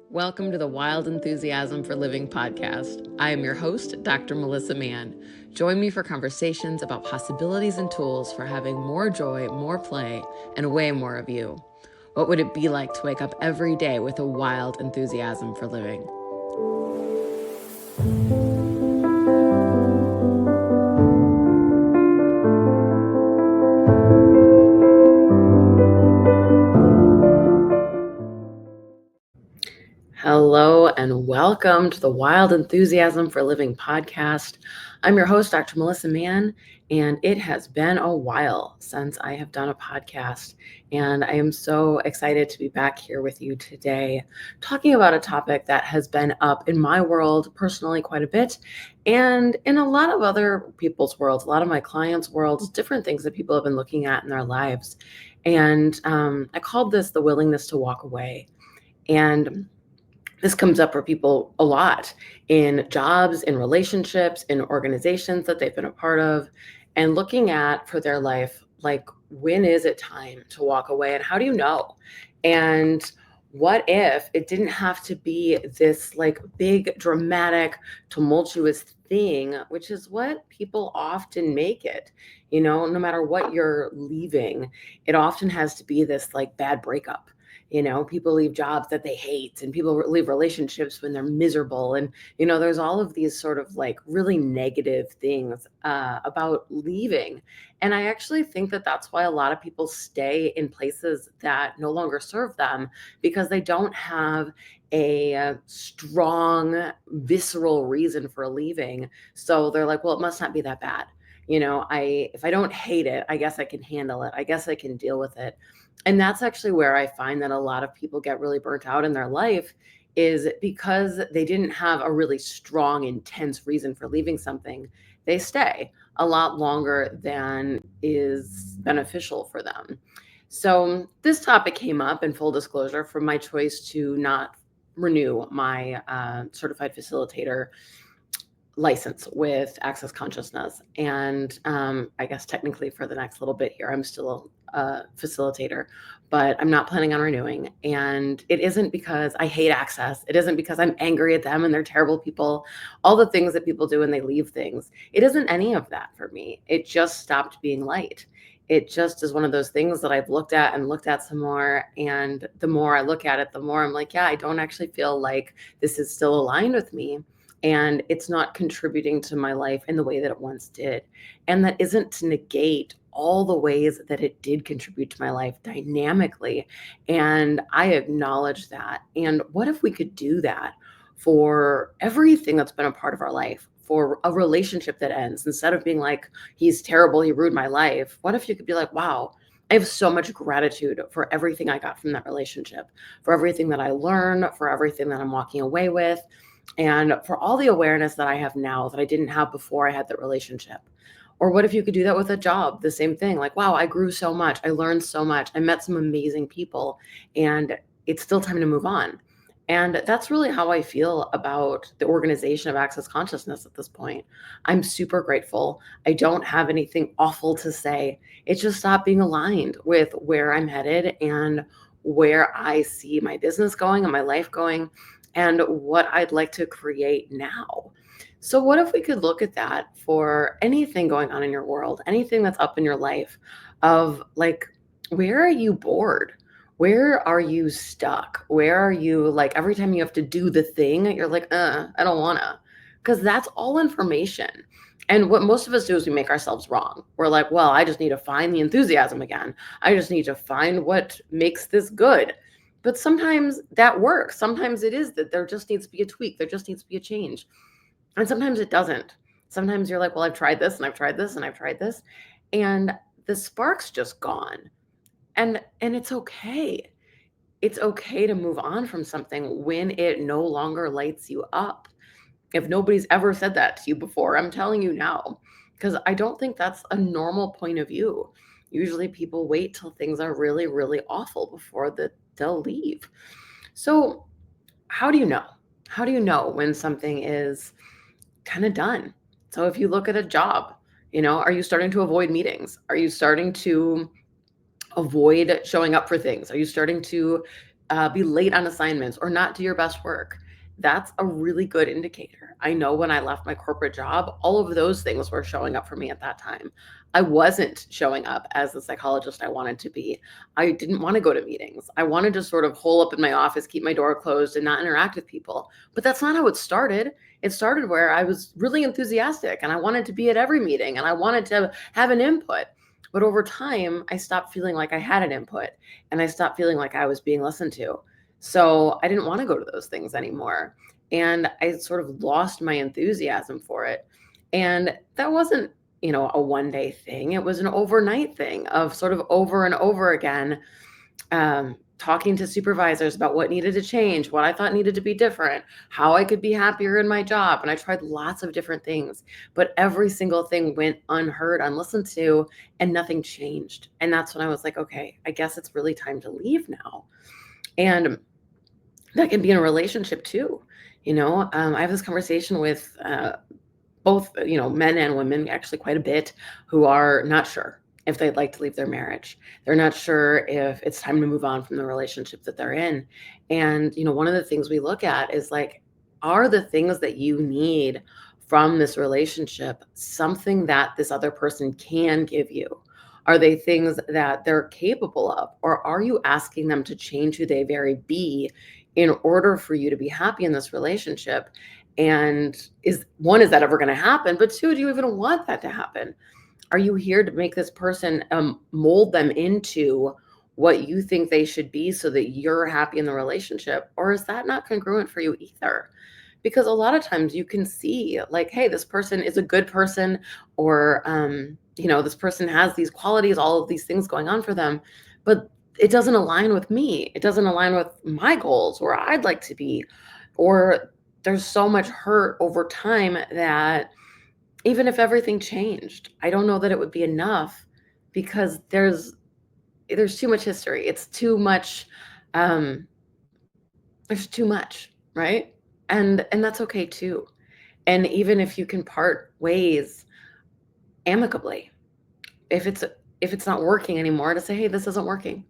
Welcome to the Wild Enthusiasm for Living podcast. I am your host, Dr. Melissa Mann. Join me for conversations about possibilities and tools for having more joy, more play, and way more of you. What would it be like to wake up every day with a wild enthusiasm for living? Hello and welcome to the Wild Enthusiasm for Living podcast. I'm your host, Dr. Melissa Mann, and it has been a while since I have done a podcast, and I am so excited to be back here with you today talking about a topic that has been up in my world personally quite a bit, and in a lot of other people's worlds, a lot of my clients' worlds, different things that people have been looking at in their lives. And I called this the willingness to walk away. And this comes up for people a lot in jobs, in relationships, in organizations that they've been a part of, and looking at for their life, like, when is it time to walk away and how do you know? And what if it didn't have to be this like big, dramatic, tumultuous thing, which is what people often make it, no matter what you're leaving, it often has to be this like bad breakup. People leave jobs that they hate, and people leave relationships when they're miserable. And, there's all of these sort of like really negative things about leaving. And I actually think that that's why a lot of people stay in places that no longer serve them, because they don't have a strong, visceral reason for leaving. So they're like, well, it must not be that bad. If I don't hate it, I guess I can handle it. I guess I can deal with it. And that's actually where I find that a lot of people get really burnt out in their life, is because they didn't have a really strong, intense reason for leaving something. They stay a lot longer than is beneficial for them. So this topic came up, in full disclosure, from my choice to not renew my certified facilitator license with Access Consciousness. And I guess technically for the next little bit here, I'm still a facilitator, but I'm not planning on renewing. And it isn't because I hate Access. It isn't because I'm angry at them and they're terrible people, all the things that people do when they leave things. It isn't any of that for me. It just stopped being light. It just is one of those things that I've looked at and looked at some more. And the more I look at it, the more I'm like, yeah, I don't actually feel like this is still aligned with me. And it's not contributing to my life in the way that it once did. And that isn't to negate all the ways that it did contribute to my life dynamically. And I acknowledge that. And what if we could do that for everything that's been a part of our life? For a relationship that ends, instead of being like, he's terrible, he ruined my life. What if you could be like, wow, I have so much gratitude for everything I got from that relationship, for everything that I learned, for everything that I'm walking away with, and for all the awareness that I have now that I didn't have before I had that relationship. Or what if you could do that with a job? The same thing. Like, wow, I grew so much. I learned so much. I met some amazing people, and it's still time to move on. And that's really how I feel about the organization of Access Consciousness at this point. I'm super grateful. I don't have anything awful to say. It's just stopped being aligned with where I'm headed and where I see my business going and my life going, and what I'd like to create now. So what if we could look at that for anything going on in your world, anything that's up in your life, of like, where are you bored? Where are you stuck? Where are you like, every time you have to do the thing, you're like, I don't wanna, because that's all information. And what most of us do is we make ourselves wrong. We're like, well, I just need to find the enthusiasm again. I just need to find what makes this good. But sometimes that works. Sometimes it is that there just needs to be a tweak. There just needs to be a change. And sometimes it doesn't. Sometimes you're like, well, I've tried this and I've tried this and I've tried this, and the spark's just gone. And it's okay. It's okay to move on from something when it no longer lights you up. If nobody's ever said that to you before, I'm telling you now, because I don't think that's a normal point of view. Usually people wait till things are really, really awful before they'll leave. So how do you know? How do you know when something is kind of done? So if you look at a job, are you starting to avoid meetings? Are you starting to avoid showing up for things? Are you starting to be late on assignments or not do your best work? That's a really good indicator. I know when I left my corporate job, all of those things were showing up for me at that time. I wasn't showing up as the psychologist I wanted to be. I didn't want to go to meetings. I wanted to sort of hole up in my office, keep my door closed, and not interact with people. But that's not how it started. It started where I was really enthusiastic and I wanted to be at every meeting and I wanted to have an input. But over time, I stopped feeling like I had an input and I stopped feeling like I was being listened to. So I didn't want to go to those things anymore. And I sort of lost my enthusiasm for it. And that wasn't, a one day thing. It was an overnight thing of sort of over and over again talking to supervisors about what needed to change, what I thought needed to be different, how I could be happier in my job. And I tried lots of different things, but every single thing went unheard, unlistened to, and nothing changed. And that's when I was like, okay, I guess it's really time to leave now. And that can be in a relationship too. I have this conversation with both, men and women, actually quite a bit, who are not sure if they'd like to leave their marriage. They're not sure if it's time to move on from the relationship that they're in. And, one of the things we look at is like, are the things that you need from this relationship something that this other person can give you? Are they things that they're capable of? Or are you asking them to change who they very be in order for you to be happy in this relationship? And is that ever going to happen? But two, do you even want that to happen? Are you here to make this person mold them into what you think they should be so that you're happy in the relationship? Or is that not congruent for you either? Because a lot of times you can see like, hey, this person is a good person, or, this person has these qualities, all of these things going on for them, but it doesn't align with me. It doesn't align with my goals, where I'd like to be, or there's so much hurt over time that even if everything changed, I don't know that it would be enough, because there's too much history. It's too much. um there's too much, right? And that's okay too. And even if you can part ways amicably, if it's not working anymore, to say, hey, this isn't working.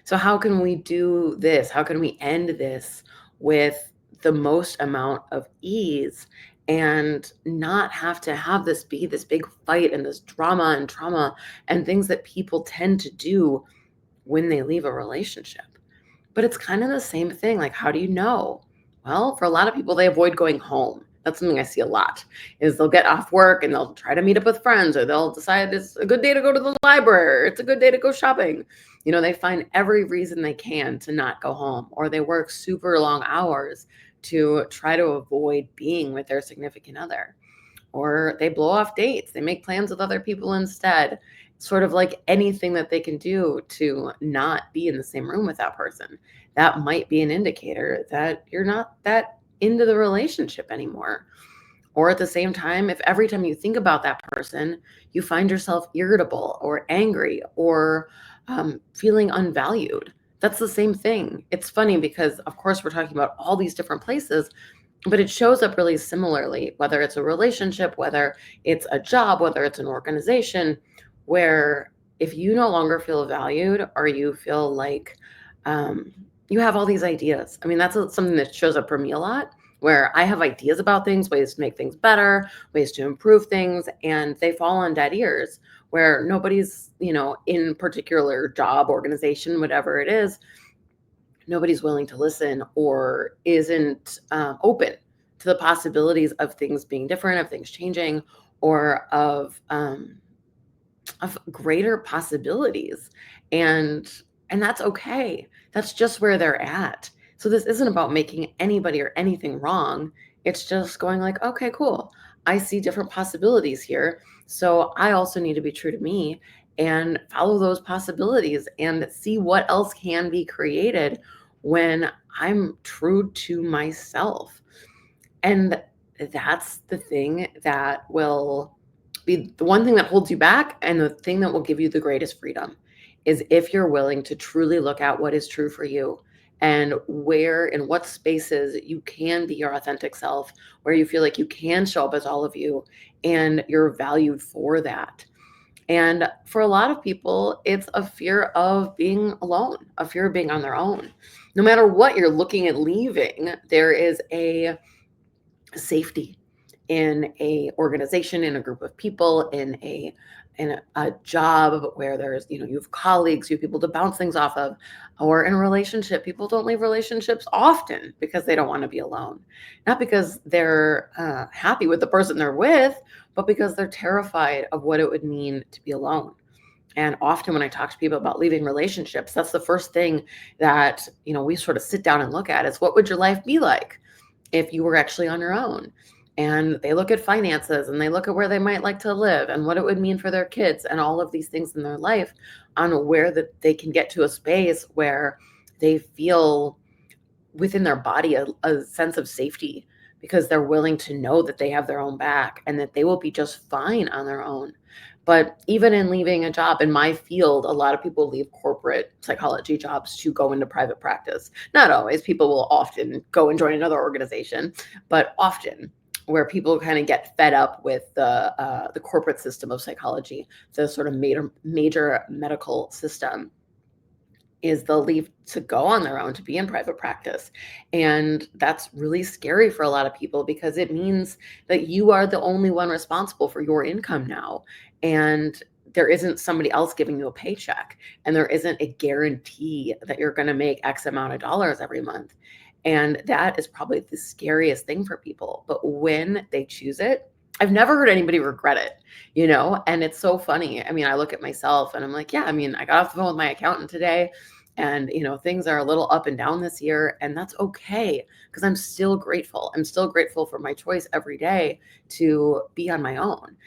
So how can we do this? How can we end this with the most amount of ease and not have to have this be this big fight and this drama and trauma and things that people tend to do when they leave a relationship? But it's kind of the same thing. Like, how do you know? Well, for a lot of people, they avoid going home. That's something I see a lot, is they'll get off work and they'll try to meet up with friends, or they'll decide it's a good day to go to the library, or it's a good day to go shopping. They find every reason they can to not go home, or they work super long hours to try to avoid being with their significant other, or they blow off dates. They make plans with other people instead, sort of like anything that they can do to not be in the same room with that person. That might be an indicator that you're not that into the relationship anymore. Or at the same time, if every time you think about that person, you find yourself irritable or angry or feeling unvalued, that's the same thing. It's funny because, of course, we're talking about all these different places, but it shows up really similarly, whether it's a relationship, whether it's a job, whether it's an organization, where if you no longer feel valued, or you feel like um, you have all these ideas. I mean, that's something that shows up for me a lot, where I have ideas about things, ways to make things better, ways to improve things, and they fall on dead ears, where nobody's, in particular job, organization, whatever it is, nobody's willing to listen or isn't open to the possibilities of things being different, of things changing, or of greater possibilities. And that's okay. That's just where they're at. So this isn't about making anybody or anything wrong. It's just going like, okay, cool. I see different possibilities here. So I also need to be true to me and follow those possibilities and see what else can be created when I'm true to myself. And that's the thing that will be the one thing that holds you back, and the thing that will give you the greatest freedom is if you're willing to truly look at what is true for you, and where in what spaces you can be your authentic self, where you feel like you can show up as all of you and you're valued for that. And for a lot of people, it's a fear of being alone, a fear of being on their own. No matter what you're looking at leaving, there is a safety in a organization, in a group of people, in a job where there's, you have colleagues, you have people to bounce things off of, or in a relationship. People don't leave relationships often because they don't want to be alone, not because they're happy with the person they're with, but because they're terrified of what it would mean to be alone. And often when I talk to people about leaving relationships, that's the first thing that, we sort of sit down and look at is, what would your life be like if you were actually on your own? And they look at finances and they look at where they might like to live and what it would mean for their kids and all of these things in their life, on where that they can get to a space where they feel within their body a sense of safety, because they're willing to know that they have their own back and that they will be just fine on their own. But even in leaving a job in my field, a lot of people leave corporate psychology jobs to go into private practice. Not always. People will often go and join another organization, but often, where people kind of get fed up with the corporate system of psychology, the sort of major medical system, is they'll leave to go on their own to be in private practice. And that's really scary for a lot of people, because it means that you are the only one responsible for your income now. And there isn't somebody else giving you a paycheck, and there isn't a guarantee that you're going to make X amount of dollars every month. And that is probably the scariest thing for people. But when they choose it, I've never heard anybody regret it. And it's so funny. I mean, I look at myself and I'm like, yeah, I mean, I got off the phone with my accountant today, and, things are a little up and down this year, and that's okay, because I'm still grateful. I'm still grateful for my choice every day to be on my own,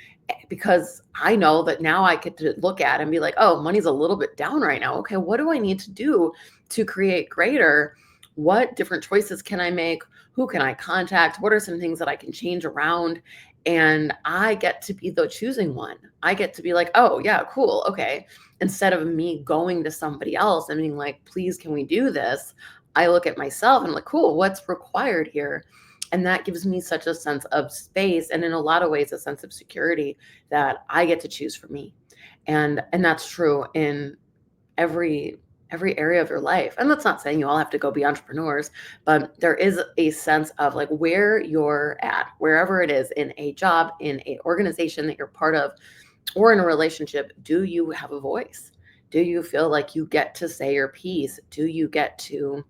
because I know that now I get to look at and be like, oh, money's a little bit down right now. Okay, what do I need to do to create greater? What different choices can I make? Who can I contact? What are some things that I can change around? And I get to be the choosing one. I get to be like, oh, yeah, cool. Okay. Instead of me going to somebody else and being like, please, can we do this? I look at myself and I'm like, cool, what's required here? And that gives me such a sense of space, and in a lot of ways, a sense of security, that I get to choose for me. And that's true in every every area of your life. And that's not saying you all have to go be entrepreneurs, but there is a sense of like where you're at, wherever it is, in a job, in a organization that you're part of, or in a relationship. Do you have a voice? Do you feel like you get to say your piece? Do you get to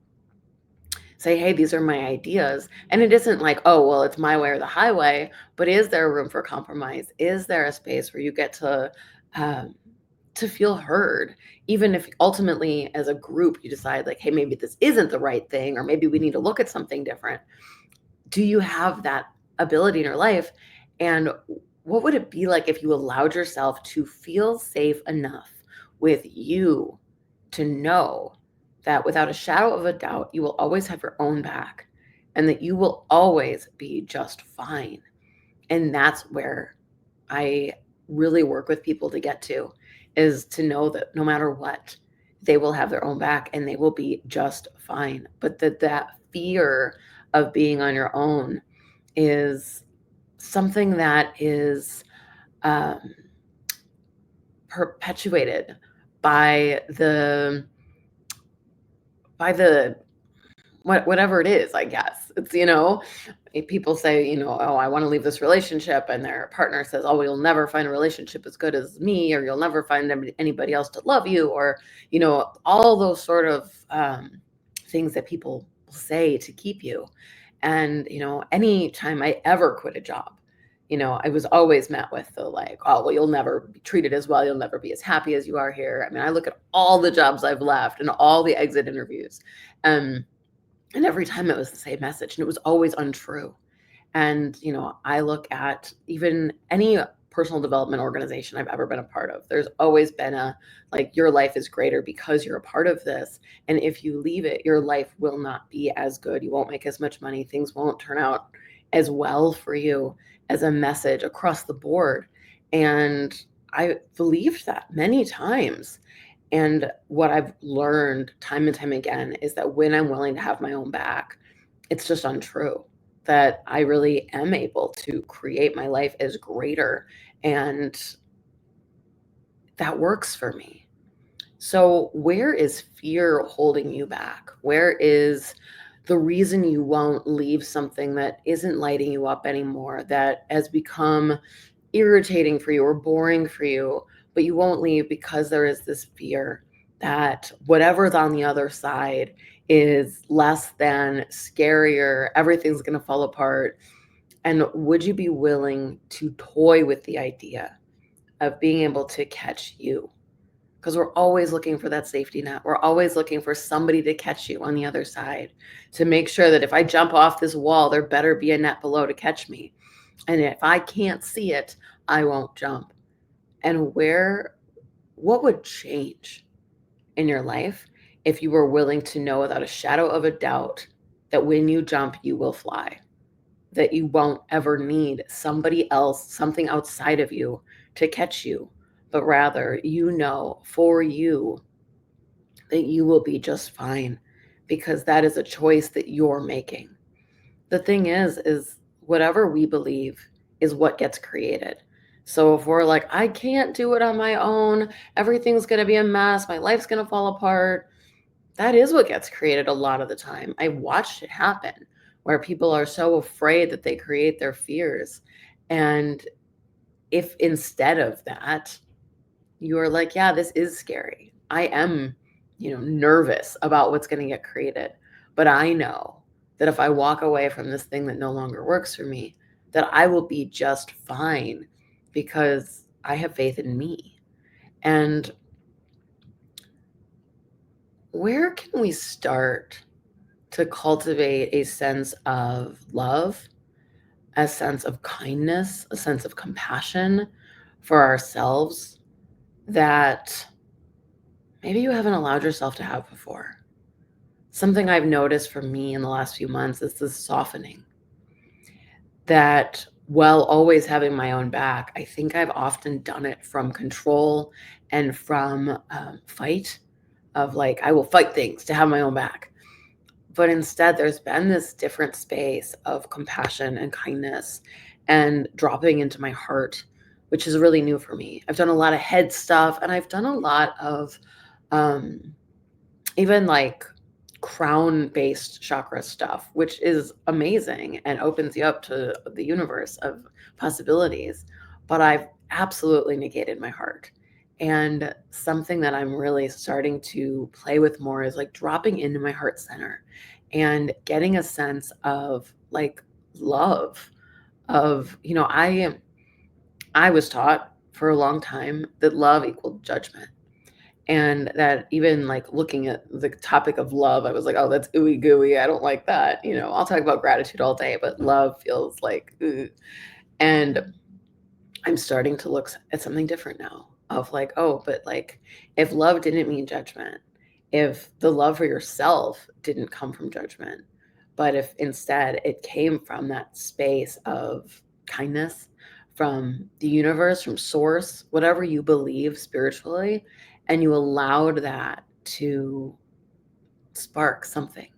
say, hey, these are my ideas? And it isn't like, oh, well, it's my way or the highway, but is there room for compromise? Is there a space where you get um, to feel heard, even if ultimately as a group you decide like, hey, maybe this isn't the right thing, or maybe we need to look at something different? Do you have that ability in your life? And what would it be like if you allowed yourself to feel safe enough with you to know that without a shadow of a doubt, you will always have your own back, and that you will always be just fine? And that's where I really work with people to get to, is to know that no matter what, they will have their own back and they will be just fine. But that fear of being on your own is something that is um, perpetuated by the whatever it is, I guess. It's, people say, oh, I want to leave this relationship, and their partner says, oh, well, you'll never find a relationship as good as me, or you'll never find anybody else to love you, or, all those sort of things that people will say to keep you. And, anytime I ever quit a job, I was always met with the like, oh, well, you'll never be treated as well. You'll never be as happy as you are here. I mean, I look at all the jobs I've left and all the exit interviews. Um, and every time it was the same message, and it was always untrue. And, I look at even any personal development organization I've ever been a part of, there's always been a like, your life is greater because you're a part of this. And if you leave it, your life will not be as good. You won't make as much money. Things won't turn out as well for you, as a message across the board. And I believed that many times. And what I've learned time and time again is that when I'm willing to have my own back, it's just untrue. That I really am able to create my life as greater. And that works for me. So, where is fear holding you back? Where is the reason you won't leave something that isn't lighting you up anymore, that has become irritating for you or boring for you, but you won't leave because there is this fear that whatever's on the other side is less than scarier, everything's going to fall apart? And would you be willing to toy with the idea of being able to catch you? Because we're always looking for that safety net. We're always looking for somebody to catch you on the other side, to make sure that if I jump off this wall, there better be a net below to catch me. And if I can't see it, I won't jump. And what would change in your life if you were willing to know without a shadow of a doubt that when you jump, you will fly, that you won't ever need somebody else, something outside of you to catch you, but rather you know for you that you will be just fine because that is a choice that you're making. The thing is whatever we believe is what gets created. So if we're like, I can't do it on my own, everything's going to be a mess, my life's going to fall apart, that is what gets created a lot of the time. I watched it happen where people are so afraid that they create their fears. And if instead of that, you are like, yeah, this is scary. I am, nervous about what's going to get created. But I know that if I walk away from this thing that no longer works for me, that I will be just fine because I have faith in me. And where can we start to cultivate a sense of love, a sense of kindness, a sense of compassion for ourselves that maybe you haven't allowed yourself to have before? Something I've noticed for me in the last few months is this softening that, while always having my own back, I think I've often done it from control and from fight, of like, I will fight things to have my own back. But instead, there's been this different space of compassion and kindness and dropping into my heart, which is really new for me. I've done a lot of head stuff and I've done a lot of um, even like crown based chakra stuff, which is amazing and opens you up to the universe of possibilities. But I've absolutely negated my heart. And something that I'm really starting to play with more is like dropping into my heart center and getting a sense of like love of, I was taught for a long time that love equaled judgment. And that even like looking at the topic of love, I was like, oh, that's ooey gooey. I don't like that. I'll talk about gratitude all day, but love feels like, ooh. And I'm starting to look at something different now of like, oh, but like if love didn't mean judgment, if the love for yourself didn't come from judgment, but if instead it came from that space of kindness, from the universe, from source, whatever you believe spiritually, and you allowed that to spark something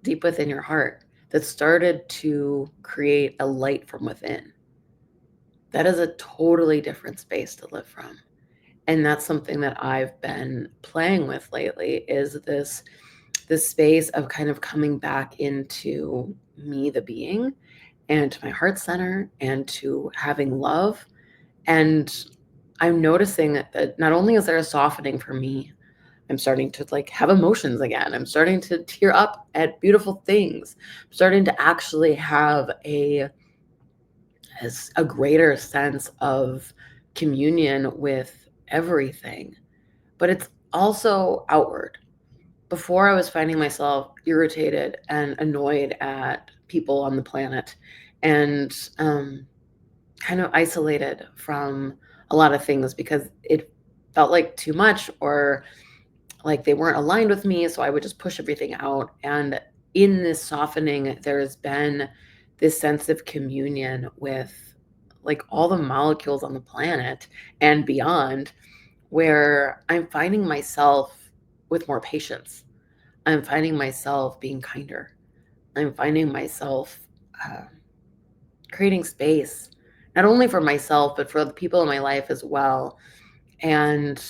deep within your heart that started to create a light from within, that is a totally different space to live from. And that's something that I've been playing with lately, is this space of kind of coming back into me, the being, and to my heart center, and to having love. And I'm noticing that not only is there a softening for me, I'm starting to like have emotions again. I'm starting to tear up at beautiful things. I'm starting to actually have a greater sense of communion with everything. But it's also outward. Before, I was finding myself irritated and annoyed at people on the planet, and kind of isolated from a lot of things because it felt like too much, or like they weren't aligned with me. So I would just push everything out. And in this softening, there's been this sense of communion with like all the molecules on the planet and beyond, where I'm finding myself with more patience. I'm finding myself being kinder. I'm finding myself uh, creating space, not only for myself, but for the people in my life as well. And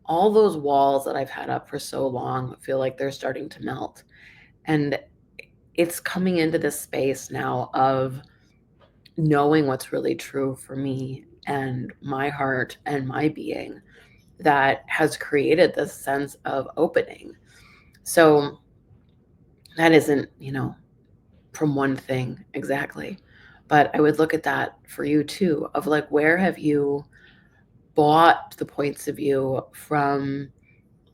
all those walls that I've had up for so long feel like they're starting to melt. And it's coming into this space now of knowing what's really true for me and my heart and my being that has created this sense of opening. So that isn't, from one thing exactly. But I would look at that for you too, of like, where have you bought the points of view from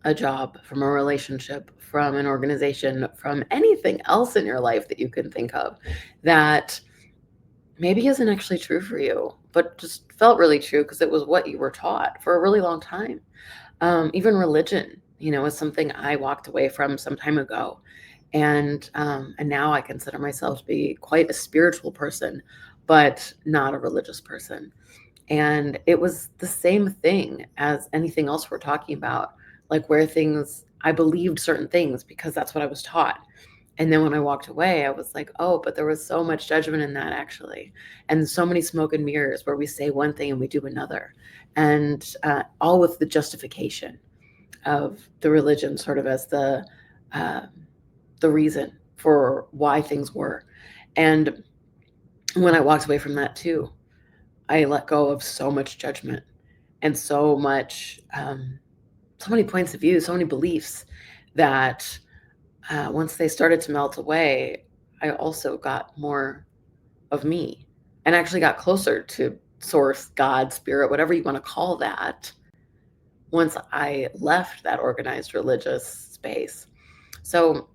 a job, from a relationship, from an organization, from anything else in your life that you can think of that maybe isn't actually true for you, but just felt really true because it was what you were taught for a really long time. Even religion, is something I walked away from some time ago. And now I consider myself to be quite a spiritual person, but not a religious person. And it was the same thing as anything else we're talking about, like where things, I believed certain things because that's what I was taught. And then when I walked away, I was like, oh, but there was so much judgment in that actually. And so many smoke and mirrors where we say one thing and we do another. And all with the justification of the religion, sort of as uh, the reason for why things were. And when I walked away from that too, I let go of so much judgment and so many points of view, so many beliefs that once they started to melt away, I also got more of me and actually got closer to source, God, spirit, whatever you want to call that, once I left that organized religious space. So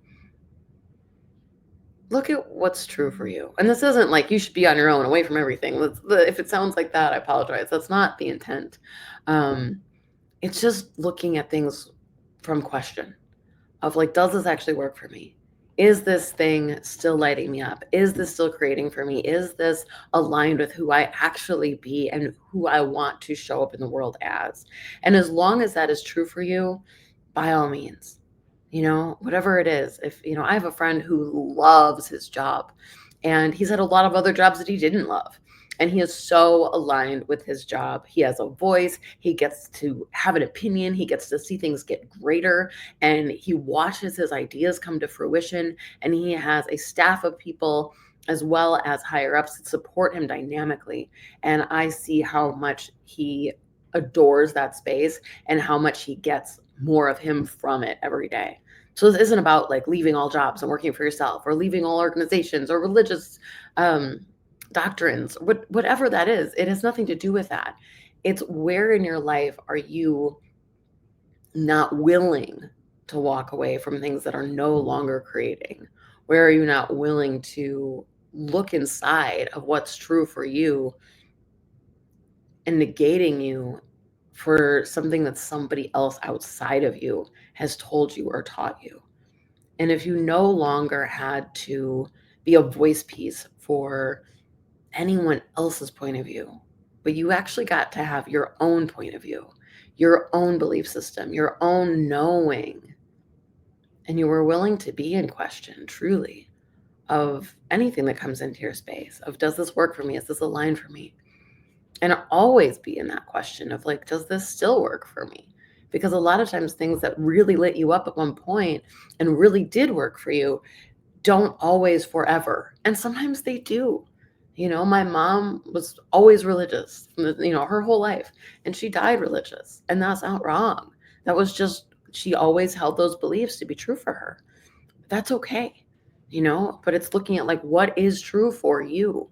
look at what's true for you. And this isn't like you should be on your own, away from everything. If it sounds like that, I apologize. That's not the intent. Um, it's just looking at things from question of like, does this actually work for me? Is this thing still lighting me up? Is this still creating for me? Is this aligned with who I actually be and who I want to show up in the world as? And as long as that is true for you, by all means, whatever it is. If, I have a friend who loves his job and he's had a lot of other jobs that he didn't love. And he is so aligned with his job. He has a voice. He gets to have an opinion. He gets to see things get greater. And he watches his ideas come to fruition. And he has a staff of people as well as higher ups that support him dynamically. And I see how much he adores that space and how much he gets more of him from it every day. So this isn't about like leaving all jobs and working for yourself or leaving all organizations or religious doctrines, whatever that is. It has nothing to do with that. It's where in your life are you not willing to walk away from things that are no longer creating? Where are you not willing to look inside of what's true for you and negating you for something that somebody else outside of you has told you or taught you? And if you no longer had to be a voice piece for anyone else's point of view, but you actually got to have your own point of view, your own belief system, your own knowing, and you were willing to be in question truly of anything that comes into your space of, does this work for me? Is this aligned for me? And always be in that question of like, does this still work for me? Because a lot of times things that really lit you up at one point and really did work for you don't always forever. And sometimes they do. My mom was always religious, her whole life, and she died religious. And that's not wrong. That was just, she always held those beliefs to be true for her. That's okay, but it's looking at like, what is true for you?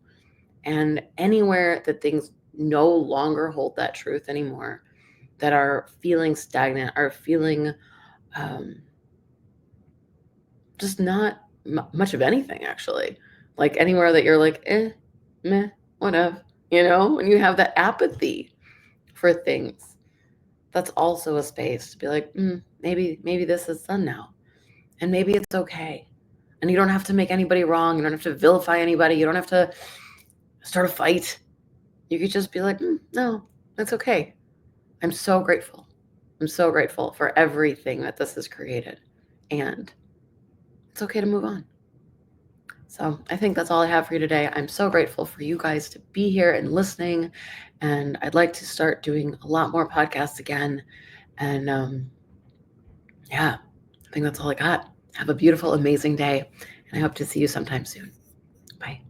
And anywhere that things no longer hold that truth anymore, that are feeling stagnant, are feeling um, just not much of anything, actually. Like anywhere that you're like, meh, whatever, when you have that apathy for things, that's also a space to be like, maybe this is done now. And maybe it's okay. And you don't have to make anybody wrong. You don't have to vilify anybody. You don't have to start a fight. You could just be like, no, that's okay. I'm so grateful. I'm so grateful for everything that this has created. And it's okay to move on. So I think that's all I have for you today. I'm so grateful for you guys to be here and listening. And I'd like to start doing a lot more podcasts again. And yeah, I think that's all I got. Have a beautiful, amazing day. And I hope to see you sometime soon. Bye.